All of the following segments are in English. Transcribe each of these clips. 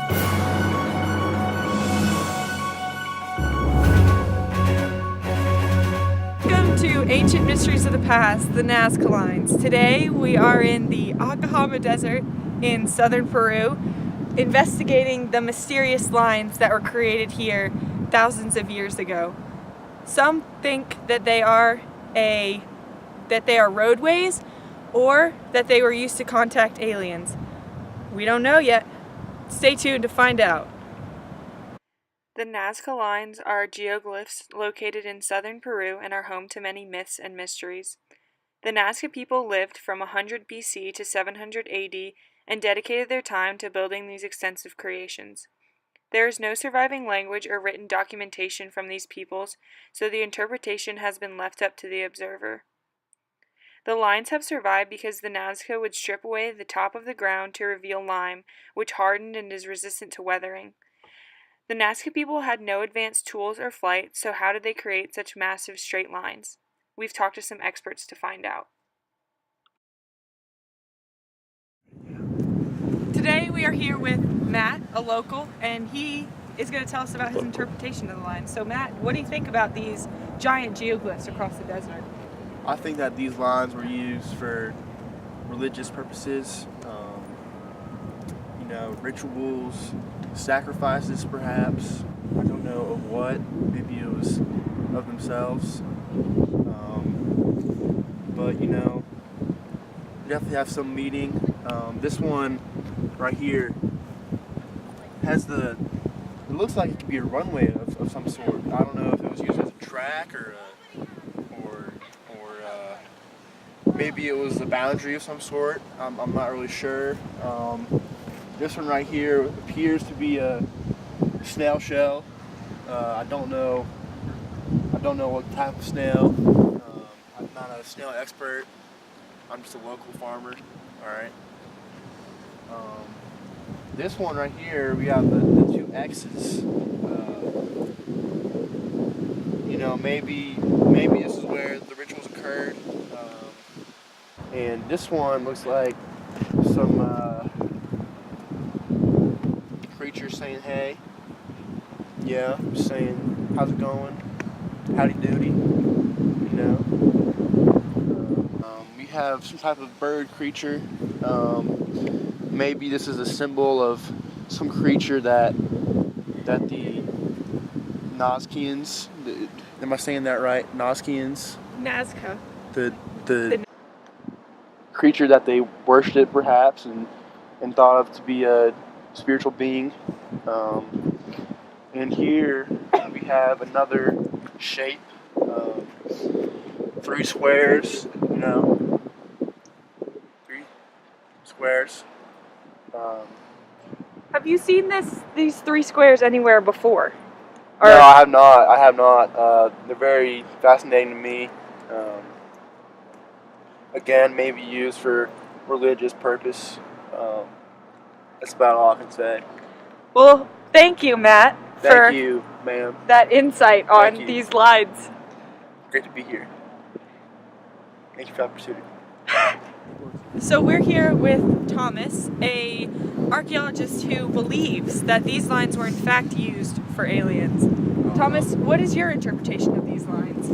Welcome to Ancient Mysteries of the Past, the Nazca Lines. Today we are in the Atacama Desert in southern Peru, investigating the mysterious lines that were created here thousands of years ago. Some think that they are roadways, or that they were used to contact aliens. We don't know yet. Stay tuned to find out. The Nazca Lines are geoglyphs located in southern Peru and are home to many myths and mysteries. The Nazca people lived from 100 BC to 700 AD and dedicated their time to building these extensive creations. There is no surviving language or written documentation from these peoples, so the interpretation has been left up to the observer. The lines have survived because the Nazca would strip away the top of the ground to reveal lime, which hardened and is resistant to weathering. The Nazca people had no advanced tools or flight, so how did they create such massive straight lines? We've talked to some experts to find out. Today we are here with Matt, a local, and he is going to tell us about his interpretation of the lines. So Matt, what do you think about these giant geoglyphs across the desert? I think that these lines were used for religious purposes, rituals, sacrifices perhaps. I don't know of what. Maybe it was of themselves. But you definitely have some meaning. This one right here has it looks like it could be a runway of some sort. I don't know if it was used as a track or maybe it was a boundary of some sort. I'm not really sure. This one right here appears to be a snail shell. I don't know what type of snail. I'm not a snail expert. I'm just a local farmer. All right. This one right here, we have the two X's. Maybe this is where the rituals occurred. And this one looks like some creature saying hey. Yeah, saying how's it going? Howdy doody. We have some type of bird creature. Maybe this is a symbol of some creature that the Nazcaans, am I saying that right? Nazcaans? Nazca. The creature that they worshipped perhaps and thought of to be a spiritual being. And here we have another shape, 3 squares, 3 squares. Have you seen these 3 squares anywhere before? No, I have not. They're very fascinating to me. Again, maybe used for religious purpose. That's about all I can say. Well, thank you, Matt, Thank you, ma'am. that insight on these lines. Great to be here. Thank you for the opportunity. So we're here with Thomas, a archaeologist who believes that these lines were in fact used for aliens. Thomas, what is your interpretation of these lines?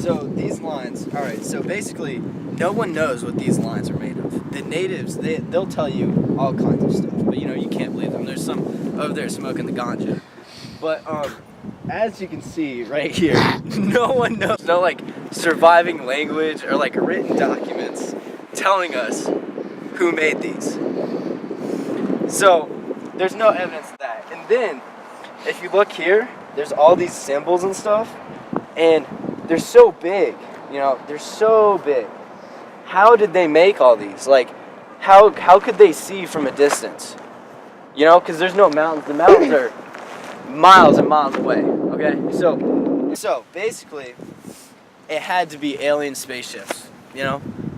So these lines, alright, so basically no one knows what these lines are made of. The natives, they'll tell you all kinds of stuff, but you can't believe them. There's some over there smoking the ganja. But as you can see right here, no one knows, no surviving language or written documents telling us who made these. So there's no evidence of that. And then if you look here, there's all these symbols and stuff, and they're so big, they're so big. How did they make all these? How could they see from a distance? Because there's no mountains. The mountains are miles and miles away, okay? So basically, it had to be alien spaceships,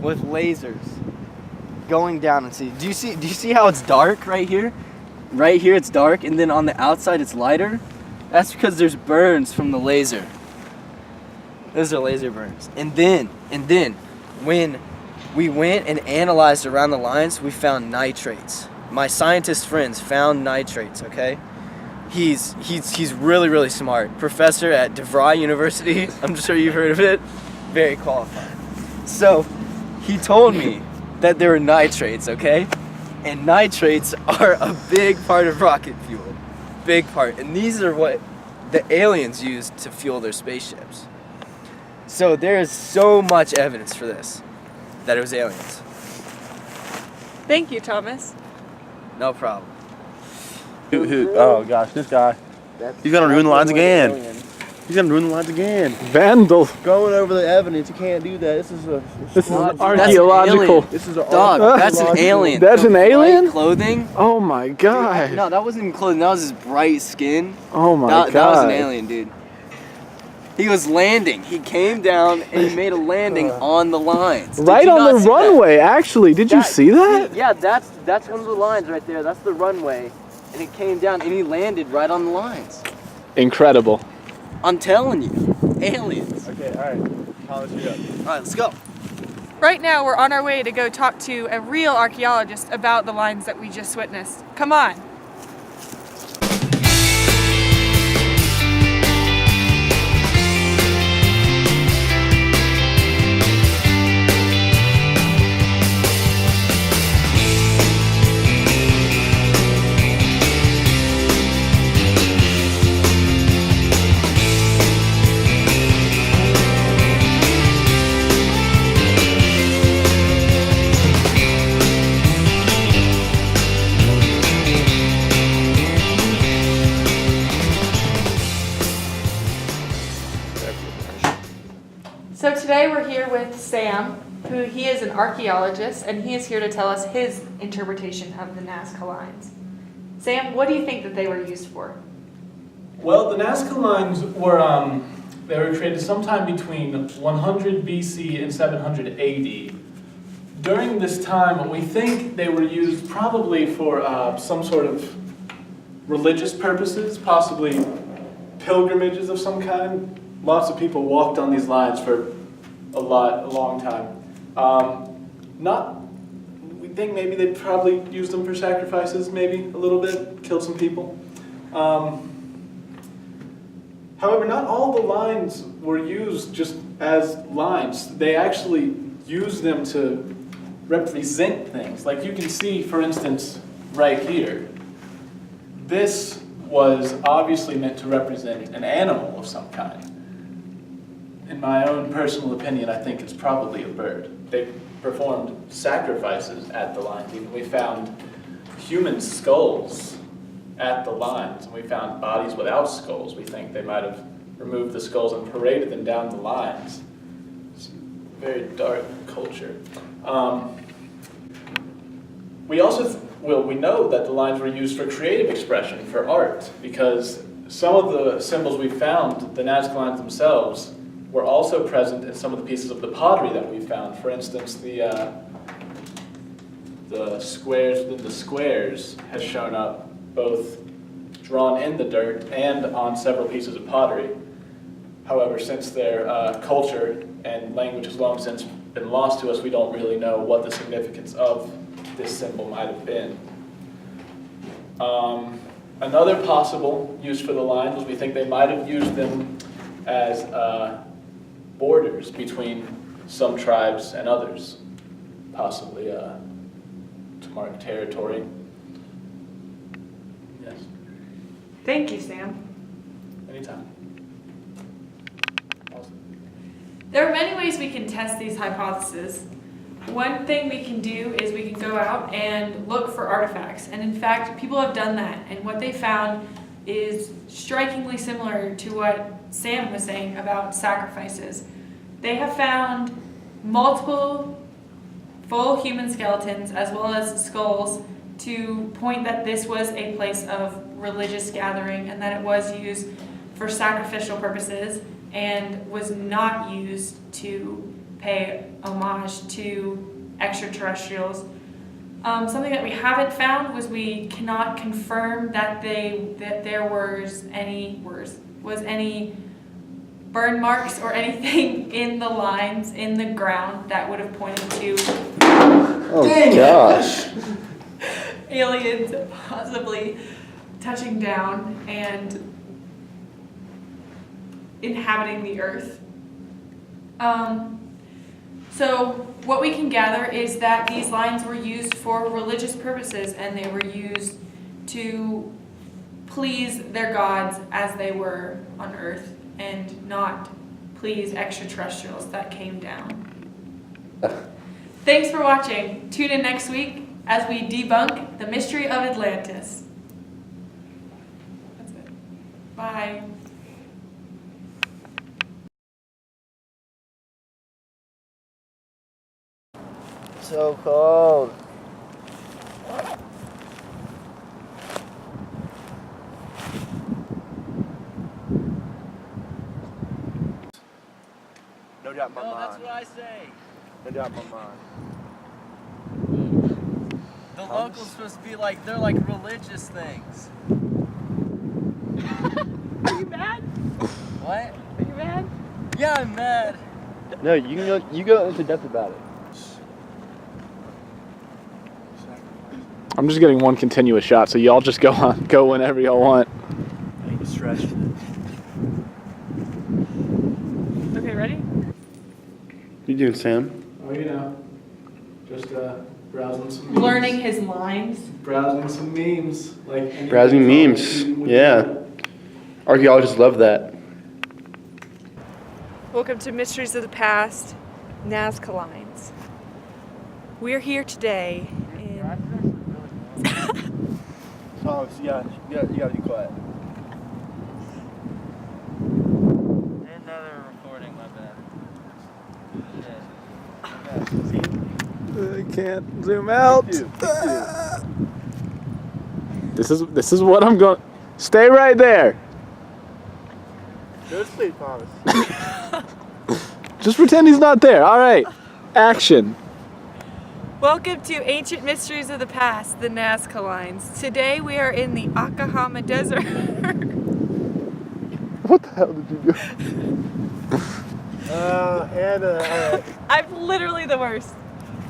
with lasers going down and see. Do you see how it's dark right here? Right here it's dark, and then on the outside it's lighter. That's because there's burns from the laser. Those are laser burns. And then when we went and analyzed around the lines, we found nitrates my scientist friends found nitrates, okay? He's really, really smart. Professor at DeVry University. I'm sure you've heard of it. Very qualified. So he told me that there were nitrates, okay? And nitrates are a big part of rocket fuel. Big part. And these are what the aliens used to fuel their spaceships. So there is so much evidence for this, that it was aliens. Thank you, Thomas. No problem. Oh gosh, this guy. He's gonna ruin the lines again. He's gonna ruin the lines again. Vandal. Going over the evidence, you can't do that. This is archaeological. This is a Dog, that's an alien. That's The an bright alien? clothing? Oh my god. No, that wasn't even clothing. That was his bright skin. Oh my god. That was an alien, dude. He was landing. He came down and he made a landing on the lines. Did Right you on not the see that? runway, actually. Did you see that? Yeah, that's one of the lines right there. That's the runway. And it came down and he landed right on the lines. Incredible. I'm telling you. Aliens. Okay, alright. Thomas, you up. Alright, let's go. Right now, we're on our way to go talk to a real archaeologist about the lines that we just witnessed. Come on. So today we're here with Sam, who he is an archaeologist, and he is here to tell us his interpretation of the Nazca lines. Sam, what do you think that they were used for? Well, the Nazca lines were they were created sometime between 100 BC and 700 AD. During this time, we think they were used probably for some sort of religious purposes, possibly pilgrimages of some kind. Lots of people walked on these lines for a long time. We think maybe they probably used them for sacrifices, maybe a little bit, killed some people. However, not all the lines were used just as lines. They actually used them to represent things. Like you can see, for instance, right here. This was obviously meant to represent an animal of some kind. In my own personal opinion, I think it's probably a bird. They performed sacrifices at the lines. Even we found human skulls at the lines, and we found bodies without skulls. We think they might have removed the skulls and paraded them down the lines. It's a very dark culture. We also we know that the lines were used for creative expression, for art, because some of the symbols we found, the Nazca lines themselves, were also present in some of the pieces of the pottery that we found. For instance, the squares within the squares has shown up both drawn in the dirt and on several pieces of pottery. However, since their culture and language has long since been lost to us, we don't really know what the significance of this symbol might have been. Another possible use for the lines was we think they might have used them as borders between some tribes and others, possibly to mark territory. Yes. Thank you, Sam. Anytime. There are many ways we can test these hypotheses. One thing we can do is we can go out and look for artifacts. And in fact, people have done that. And what they found is strikingly similar to what Sam was saying about sacrifices. They have found multiple full human skeletons as well as skulls to point that this was a place of religious gathering and that it was used for sacrificial purposes and was not used to pay homage to extraterrestrials. Something that we haven't found was we cannot confirm that there was any burn marks or anything in the lines in the ground that would have pointed to. Oh gosh. aliens possibly touching down and inhabiting the earth. So what we can gather is that these lines were used for religious purposes, and they were used to please their gods as they were on earth and not please extraterrestrials that came down. Thanks for watching. Tune in next week as we debunk the mystery of Atlantis. That's it. Bye. So cold. No doubt in my mind. That's what I say. No doubt in my mind. The locals supposed to be like, they're like religious things. Are you mad? What? Are you mad? Yeah, I'm mad. No, you go into depth about it. I'm just getting one continuous shot, so y'all just go whenever y'all want. I need to stretch. Okay, ready? What you doing, Sam? Oh, you know, just browsing some memes. Learning his lines. Browsing some memes. Like anything Browsing from memes. Student Week. Yeah. Archaeologists love that. Welcome to Mysteries of the Past, Nazca Lines. We're here today in... Thomas, you gotta be quiet. Another recording, my bad. I can't zoom out. This is what I'm going. Stay right there. Go to sleep, Thomas. Just pretend he's not there. All right. Action. Welcome to Ancient Mysteries of the Past, the Nazca Lines. Today we are in the Atacama Desert. What the hell did you do? Anna. I'm literally the worst.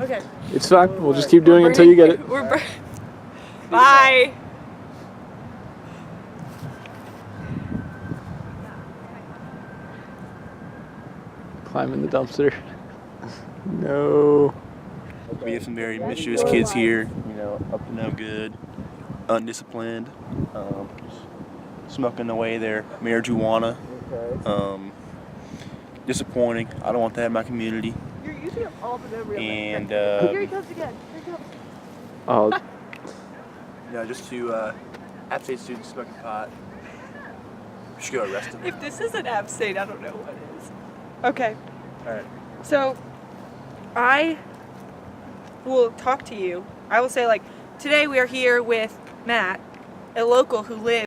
Okay. It's fine. We'll just keep doing it until you get it. Bye. Climb in the dumpster. No. We have some very mischievous kids here, you know, up to no good, undisciplined, smoking away their marijuana. Disappointing. I don't want that in my community. You're using all the memory. And, Here he comes again. Here he comes. Oh, you know, just to App State students smoking pot. We should go arrest them. If this isn't App State, I don't know what is. Okay. All right. So, I will talk to you. I will say, like, today we are here with Matt, a local who lives